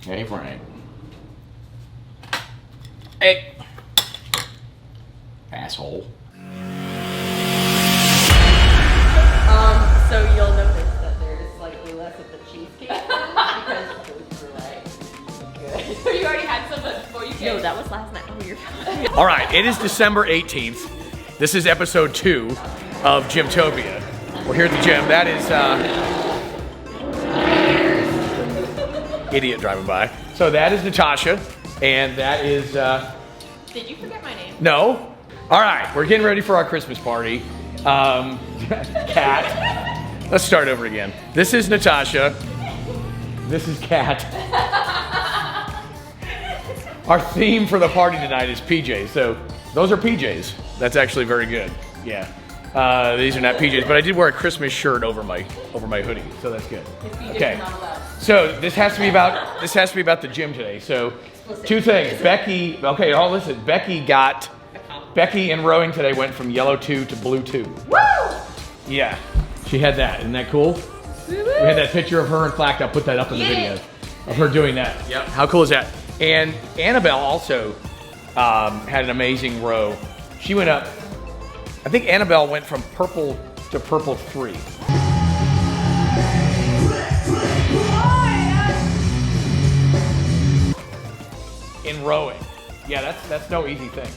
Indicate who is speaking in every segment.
Speaker 1: Hey, Frank. Hey. Asshole.
Speaker 2: So you'll notice that there's slightly less of the cheesecake because those were like good.
Speaker 3: So you already had some before you came?
Speaker 2: No, that was last night. Oh, you're fine.
Speaker 1: All right, it is December 18th. This is episode 2 of GymTopia. We're here at the gym. That is idiot driving by. So that is Natasha, and that is
Speaker 3: Did you forget my name?
Speaker 1: no. All right, we're getting ready for our Christmas party. Kat. Let's start over again. This is Natasha. This is Kat. Our theme for the party tonight is PJs. So those are PJs. That's actually very good. Yeah. These are not PJs, but I did wear a Christmas shirt over my hoodie, so that's good. Okay. So this has to be about the gym today. So two things. Becky in rowing today went from yellow 2 to blue 2.
Speaker 3: Woo!
Speaker 1: Yeah. She had that. Isn't that cool? We had that picture of her and Flack. I'll put that up in the video of her doing that. Yep. How cool is that? And Annabelle also had an amazing row. She went up, I think Annabelle went from purple to purple 3. In rowing. Yeah, that's no easy thing.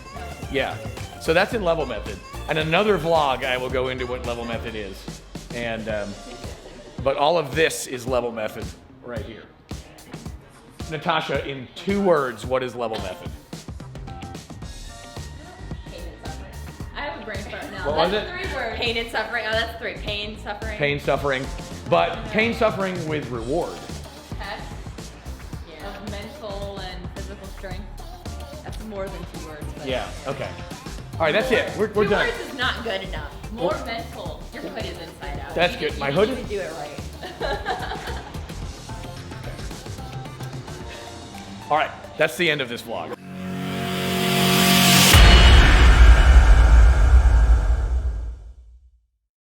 Speaker 1: Yeah. So that's in level method. And another vlog I will go into what level method is. And but all of this is level method right here. Natasha, in 2 words, what is level method?
Speaker 3: Pain and suffering. I have a brain fart now.
Speaker 1: What was
Speaker 3: That's
Speaker 1: it?
Speaker 3: 3 words. Pain and suffering. Oh, that's 3. Pain, suffering.
Speaker 1: Pain, suffering. But pain, suffering with reward.
Speaker 3: Test of mental and physical strength. That's more than 2 words. But
Speaker 1: Yeah, okay. All right, that's it. We're
Speaker 3: 2
Speaker 1: done.
Speaker 3: words is not good enough. More mental. Your hood is inside out.
Speaker 1: That's good. My hood
Speaker 3: You
Speaker 1: is-
Speaker 3: need to do it right.
Speaker 1: All right, that's the end of this vlog.